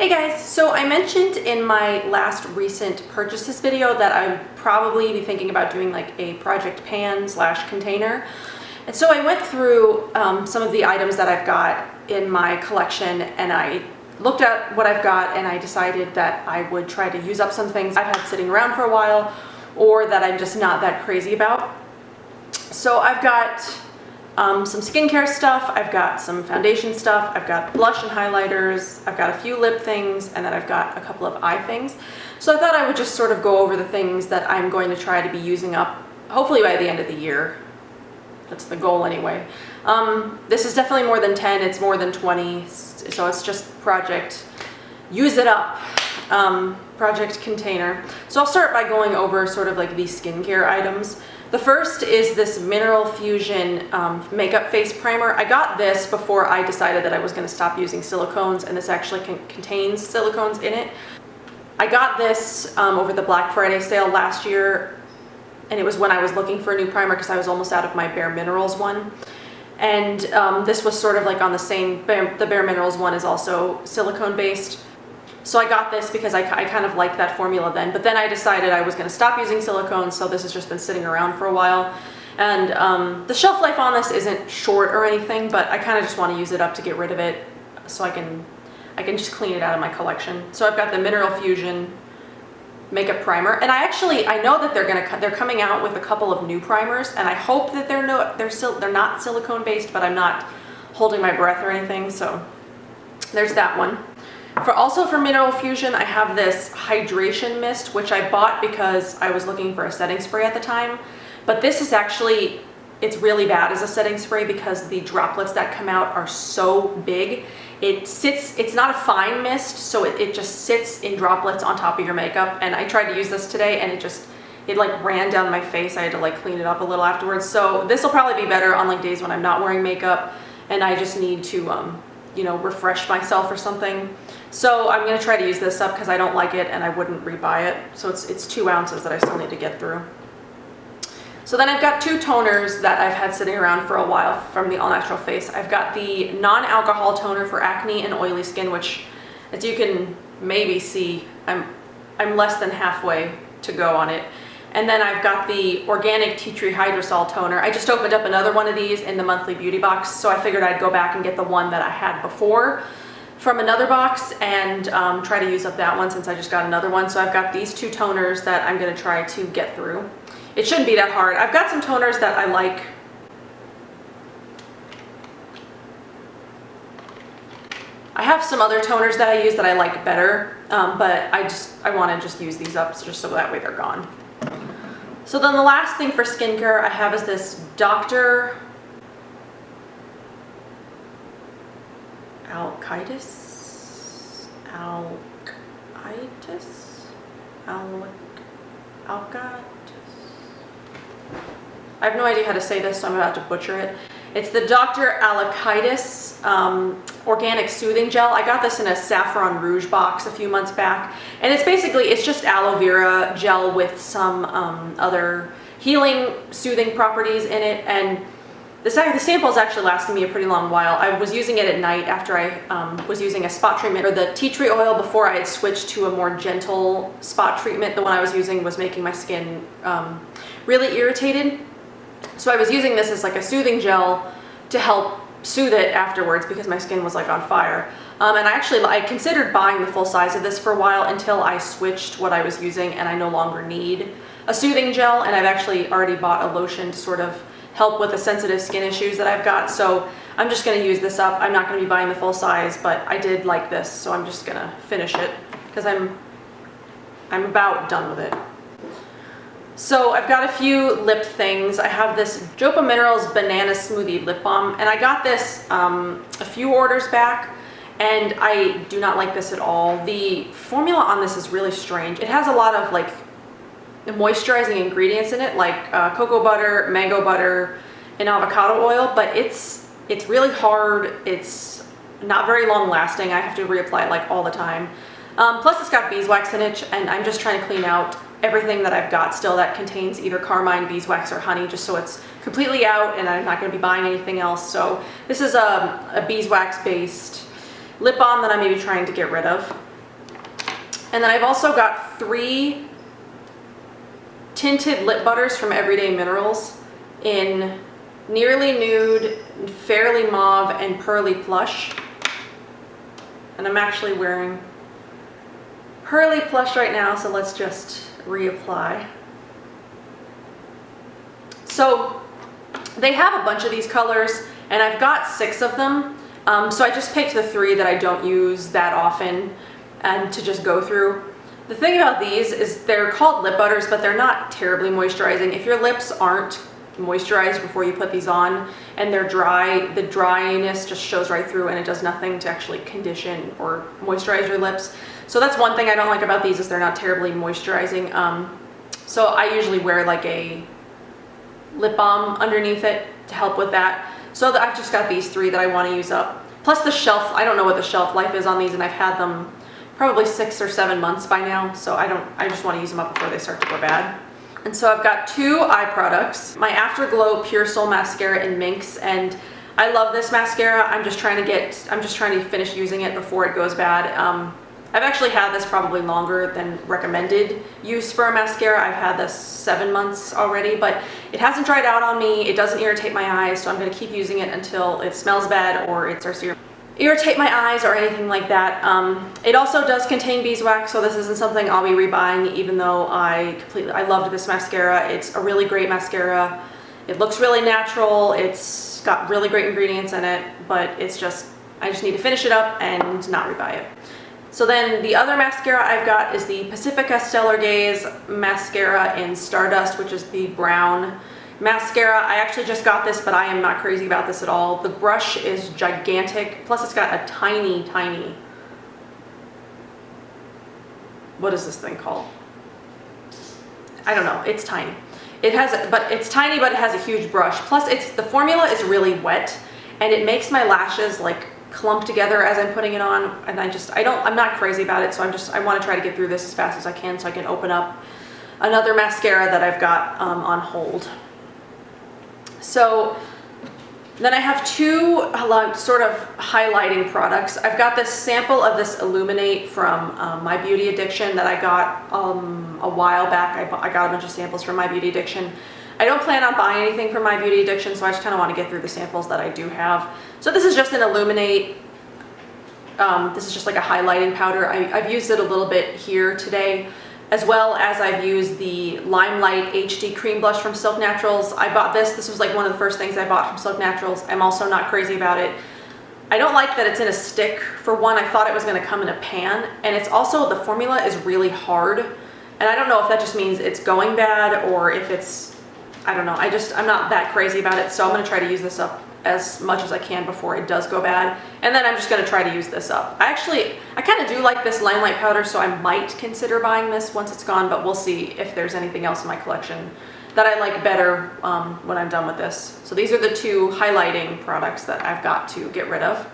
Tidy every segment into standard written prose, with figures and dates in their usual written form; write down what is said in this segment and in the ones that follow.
Hey guys, so I mentioned in my last recent purchases video that I would probably be thinking about doing like a project pan / container. And so I went through some of the items that I've got in my collection, and I looked at what I've got, and I decided that I would try to use up some things I've had sitting around for a while or that I'm just not that crazy about. So I've got some skincare stuff, I've got some foundation stuff, I've got blush and highlighters, I've got a few lip things, and then I've got a couple of eye things. So I thought I would just sort of go over the things that I'm going to try to be using up, hopefully by the end of the year. That's the goal anyway. This is definitely more than 10, it's more than 20, so it's just project, use it up, project container. So I'll start by going over sort of like these skincare items. The first is this Mineral Fusion makeup face primer. I got this before I decided that I was going to stop using silicones, and this actually contains silicones in it. I got this over the Black Friday sale last year, and it was when I was looking for a new primer because I was almost out of my Bare Minerals one. And this was sort of like on the same, the Bare Minerals one is also silicone based. So I got this because I kind of liked that formula then, but then I decided I was going to stop using silicone, so this has just been sitting around for a while. And the shelf life on this isn't short or anything, but I kind of just want to use it up to get rid of it so I can just clean it out of my collection. So I've got the Mineral Fusion makeup primer, and I know that they're coming out with a couple of new primers, and I hope that they're not silicone based, but I'm not holding my breath or anything, so there's that one. Also for Mineral Fusion, I have this hydration mist, which I bought because I was looking for a setting spray at the time. But this is actually, it's really bad as a setting spray because the droplets that come out are so big. It's not a fine mist, so it just sits in droplets on top of your makeup. And I tried to use this today, and it like ran down my face. I had to like clean it up a little afterwards. So this will probably be better on like days when I'm not wearing makeup and I just need to, you know, refresh myself or something. So I'm going to try to use this up because I don't like it and I wouldn't rebuy it. So it's 2 ounces that I still need to get through. So then I've got 2 toners that I've had sitting around for a while from the All Natural Face. I've got the non-alcohol toner for acne and oily skin, which, as you can maybe see, I'm less than halfway to go on it. And then I've got the organic tea tree hydrosol toner. I just opened up another one of these in the monthly beauty box, so I figured I'd go back and get the one that I had before from another box and try to use up that one since I just got another one. So I've got these 2 toners that I'm going to try to get through. It shouldn't be that hard. I've got some toners that I like. I have some other toners that I use that I like better, but I want to just use these up just so that way they're gone. So then the last thing for skincare I have is this Dr. Alkaitis? I have no idea how to say this, so I'm about to butcher it. It's the Dr. Alkaitis Organic Soothing Gel. I got this in a Saffron Rouge box a few months back, and it's just aloe vera gel with some other healing, soothing properties in it, and the sample is actually lasting me a pretty long while. I was using it at night after I was using a spot treatment for the tea tree oil before I had switched to a more gentle spot treatment. The one I was using was making my skin really irritated. So I was using this as like a soothing gel to help soothe it afterwards because my skin was like on fire. And I considered buying the full size of this for a while until I switched what I was using and I no longer need a soothing gel. And I've actually already bought a lotion to sort of help with the sensitive skin issues that I've got. So I'm just going to use this up. I'm not going to be buying the full size, but I did like this, so I'm just going to finish it because I'm about done with it. So I've got a few lip things. I have this Jopa Minerals Banana Smoothie Lip Balm, and I got this a few orders back, and I do not like this at all. The formula on this is really strange. It has a lot of like moisturizing ingredients in it, like cocoa butter, mango butter, and avocado oil, but it's really hard. It's not very long lasting. I have to reapply it like all the time. Plus it's got beeswax in it, and I'm just trying to clean out everything that I've got still that contains either carmine, beeswax, or honey, just so it's completely out and I'm not going to be buying anything else. So this is a beeswax based lip balm that I'm maybe trying to get rid of. And then I've also got 3 tinted lip butters from Everyday Minerals in Nearly Nude, Fairly Mauve, and Pearly Plush. And I'm actually wearing Pearly Plush right now, so let's just reapply. So they have a bunch of these colors, and I've got 6 of them. So I just picked the 3 that I don't use that often and to just go through. The thing about these is they're called lip butters, but they're not terribly moisturizing. If your lips aren't moisturized before you put these on and they're dry, the dryness just shows right through and it does nothing to actually condition or moisturize your lips. So that's one thing I don't like about these, is they're not terribly moisturizing. So I usually wear like a lip balm underneath it to help with that. So I've just got these 3 that I want to use up. Plus the shelf, I don't know what the shelf life is on these, and I've had them probably 6 or 7 months by now, so I just want to use them up before they start to go bad. And so I've got 2 eye products. My Afterglow Pure Soul Mascara in Minx, and I love this mascara. I'm just trying to finish using it before it goes bad. I've actually had this probably longer than recommended use for a mascara. I've had this 7 months already, but it hasn't dried out on me. It doesn't irritate my eyes, so I'm gonna keep using it until it smells bad or it starts to irritate my eyes or anything like that. It also does contain beeswax, so this isn't something I'll be rebuying, even though I loved this mascara. It's a really great mascara. It looks really natural. It's got really great ingredients in it, but it's just, I just need to finish it up and not rebuy it. So then the other mascara I've got is the Pacifica Stellar Gaze mascara in Stardust, which is the brown mascara. I actually just got this, but I am not crazy about this at all. The brush is gigantic, plus it's got a tiny, what is this thing called? I don't know, it's tiny. It's tiny, but it has a huge brush. Plus the formula is really wet, and it makes my lashes like clump together as I'm putting it on, and I'm not crazy about it, so I want to try to get through this as fast as I can so I can open up another mascara that I've got on hold. So then I have 2 sort of highlighting products. I've got this sample of this Illuminate from My Beauty Addiction that I got a while back. I got a bunch of samples from My Beauty Addiction. I don't plan on buying anything from My Beauty Addiction, so I just kind of want to get through the samples that I do have. So this is just an Illuminate. This is just like a highlighting powder. I've used it a little bit here today, as well as I've used the Limelight HD Cream Blush from Silk Naturals. I bought this. This was like one of the first things I bought from Silk Naturals. I'm also not crazy about it. I don't like that it's in a stick. For one, I thought it was going to come in a pan, and it's also, the formula is really hard, and I don't know if that just means it's going bad or if it's, I don't know. I'm not that crazy about it, so I'm going to try to use this up as much as I can before it does go bad, and then I'm just going to try to use this up. I kind of do like this Limelight powder, so I might consider buying this once it's gone, but we'll see if there's anything else in my collection that I like better when I'm done with this. So these are the 2 highlighting products that I've got to get rid of.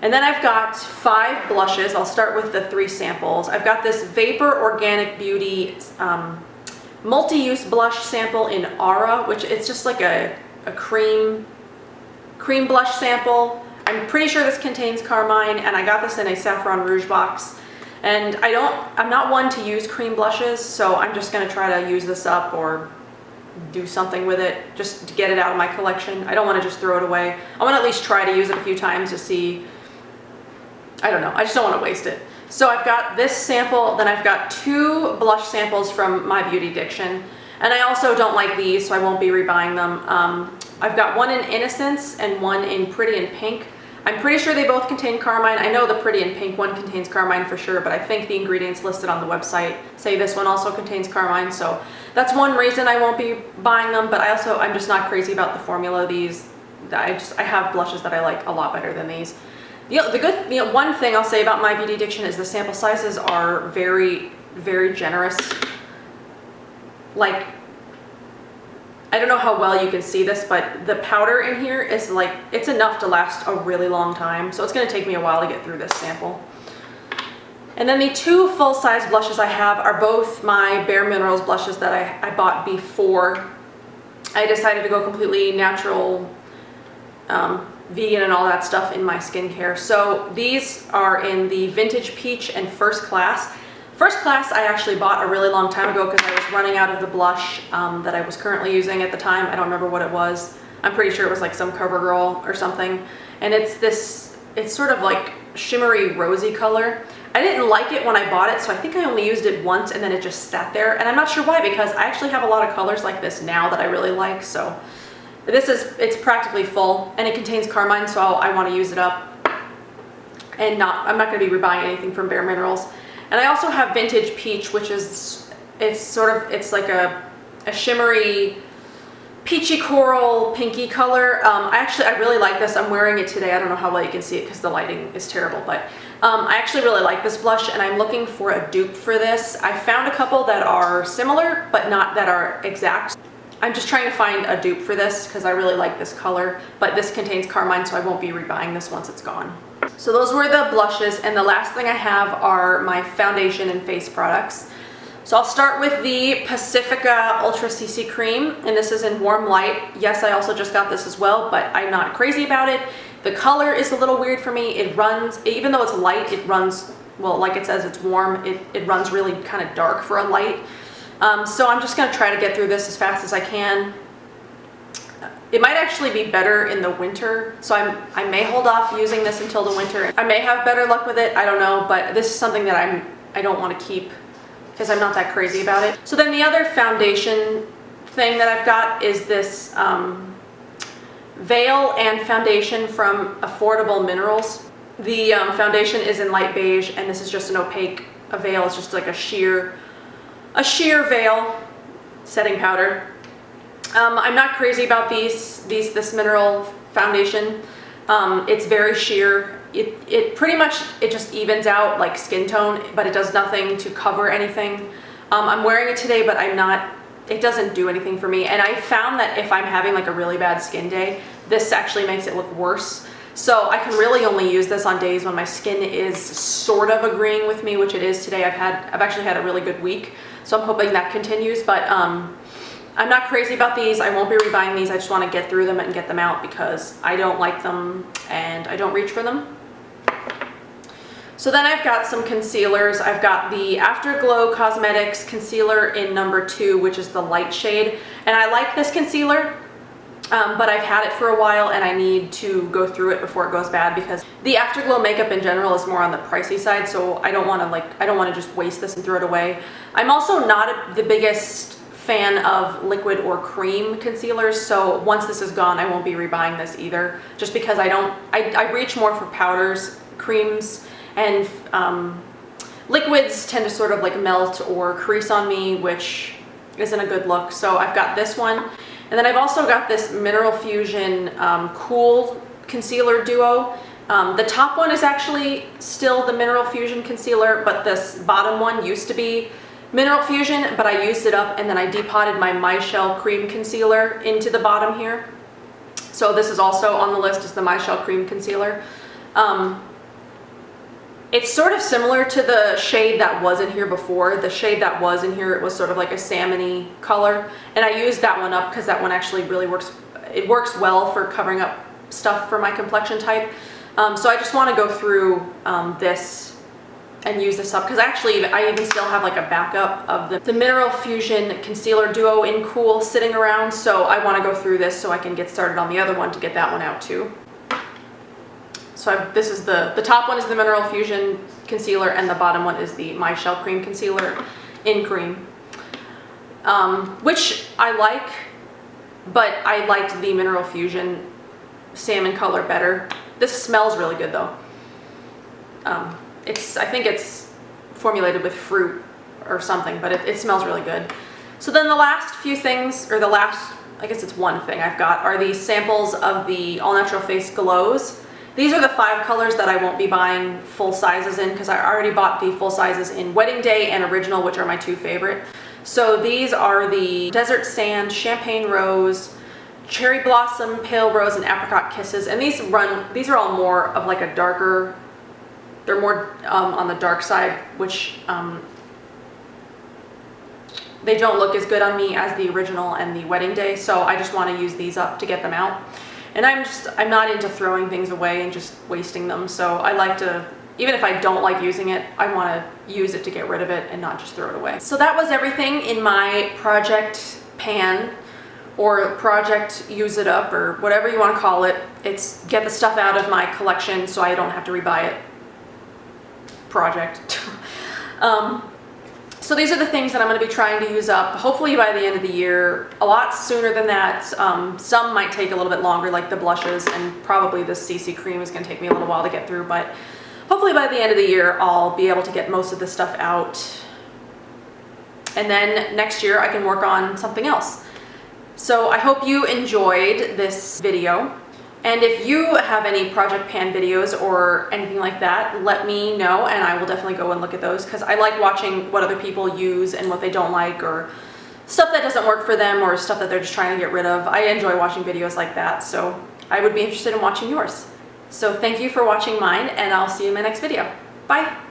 And then I've got 5 blushes. I'll start with the 3 samples. I've got this Vapor Organic Beauty multi-use blush sample in Aura, which it's just like a cream blush sample. I'm pretty sure this contains carmine, and I got this in a Saffron Rouge box. And I'm not one to use cream blushes, so I'm just gonna try to use this up or do something with it just to get it out of my collection. I don't want to just throw it away. I want to at least try to use it a few times to see. I don't know, I just don't want to waste it. So I've got this sample, then I've got 2 blush samples from My Beauty Addiction, and I also don't like these, so I won't be rebuying them. I've got one in Innocence and one in Pretty in Pink. I'm pretty sure they both contain carmine. I know the Pretty in Pink one contains carmine for sure, but I think the ingredients listed on the website say this one also contains carmine, so that's one reason I won't be buying them, but I'm just not crazy about the formula of these. I have blushes that I like a lot better than these. One thing I'll say about My Beauty Addiction is the sample sizes are very, very generous. Like, I don't know how well you can see this, but the powder in here is like, it's enough to last a really long time. So it's going to take me a while to get through this sample. And then the 2 full-size blushes I have are both my Bare Minerals blushes that I bought before I decided to go completely natural, vegan and all that stuff in my skincare. So these are in the Vintage Peach and First Class. First Class I actually bought a really long time ago because I was running out of the blush that I was currently using at the time. I don't remember what it was. I'm pretty sure it was like some CoverGirl or something. And it's sort of like shimmery rosy color. I didn't like it when I bought it, so I think I only used it once and then it just sat there. And I'm not sure why, because I actually have a lot of colors like this now that I really like. So it's practically full, and it contains carmine, so I want to use it up. And I'm not going to be rebuying anything from Bare Minerals. And I also have Vintage Peach, which is, it's like a shimmery peachy coral pinky color. I really like this. I'm wearing it today. I don't know how well you can see it because the lighting is terrible, but I actually really like this blush, and I'm looking for a dupe for this. I found a couple that are similar, but not that are exact. I'm just trying to find a dupe for this because I really like this color, but this contains carmine, so I won't be rebuying this once it's gone. So those were the blushes, and the last thing I have are my foundation and face products. So I'll start with the Pacifica Ultra CC Cream, and this is in Warm Light. Yes, I also just got this as well, but I'm not crazy about it. The color is a little weird for me. It runs, even though it's light, it runs, well, like it says it's warm, it runs really kind of dark for a light. So I'm just going to try to get through this as fast as I can. It might actually be better in the winter, so I may hold off using this until the winter. I may have better luck with it, I don't know, but this is something that I don't want to keep because I'm not that crazy about it. So then the other foundation thing that I've got is this veil and foundation from Affordable Minerals. The foundation is in light beige, and this is just an opaque veil. It's just like a sheer veil setting powder. I'm not crazy about this mineral foundation. It's very sheer. It pretty much, it just evens out like skin tone, but it does nothing to cover anything. I'm wearing it today, but it doesn't do anything for me. And I found that if I'm having like a really bad skin day, this actually makes it look worse. So I can really only use this on days when my skin is sort of agreeing with me, which it is today. I've actually had a really good week, so I'm hoping that continues. But I'm not crazy about these. I won't be rebuying these. I just want to get through them and get them out because I don't like them and I don't reach for them. So then I've got some concealers. I've got the Afterglow Cosmetics concealer in number 2, which is the light shade. And I like this concealer, but I've had it for a while and I need to go through it before it goes bad because the Afterglow makeup in general is more on the pricey side, so I don't want to just waste this and throw it away. I'm also not the biggest fan of liquid or cream concealers, so once this is gone I won't be rebuying this either, just because I reach more for powders. Creams and liquids tend to sort of like melt or crease on me, which isn't a good look. So I've got this one, and then I've also got this Mineral Fusion Cool Concealer Duo. The top one is actually still the Mineral Fusion concealer, but this bottom one used to be Mineral Fusion, but I used it up and then I depotted my My Shell Cream Concealer into the bottom here. So this is also on the list as the My Shell Cream Concealer. It's sort of similar to the shade that was in here before. The shade that was in here, it was sort of like a salmon-y color, and I used that one up because that one actually really works. It works well for covering up stuff for my complexion type. So I just want to go through this and use this up because actually I even still have like a backup of the Mineral Fusion Concealer Duo in Cool sitting around, so I want to go through this so I can get started on the other one to get that one out too. So this is the top one is the Mineral Fusion Concealer, and the bottom one is the My Shell Cream Concealer in Cream, which I like, but I liked the Mineral Fusion salmon color better. This smells really good though. I think it's formulated with fruit or something, but it smells really good. So then the last few things, or I guess it's one thing I've got, are these samples of the All Natural Face Glows. These are the 5 colors that I won't be buying full sizes in because I already bought the full sizes in Wedding Day and Original, which are my 2 favorite. So these are the Desert Sand, Champagne Rose, Cherry Blossom, Pale Rose, and Apricot Kisses. And these are all more of like a darker, they're more on the dark side, which they don't look as good on me as the Original and the Wedding Day. So I just want to use these up to get them out. And I'm not into throwing things away and just wasting them, so I like to even if I don't like using it, I want to use it to get rid of it and not just throw it away. So that was everything in my project pan, or project use it up, or whatever you want to call it. It's get the stuff out of my collection so I don't have to rebuy it project. So these are the things that I'm going to be trying to use up, hopefully by the end of the year. A lot sooner than that. Some might take a little bit longer, like the blushes, and probably this CC cream is going to take me a little while to get through, but hopefully by the end of the year I'll be able to get most of this stuff out. And then next year I can work on something else. So I hope you enjoyed this video. And if you have any project pan videos or anything like that, let me know and I will definitely go and look at those, because I like watching what other people use and what they don't like, or stuff that doesn't work for them, or stuff that they're just trying to get rid of. I enjoy watching videos like that, so I would be interested in watching yours. So thank you for watching mine, and I'll see you in my next video. Bye!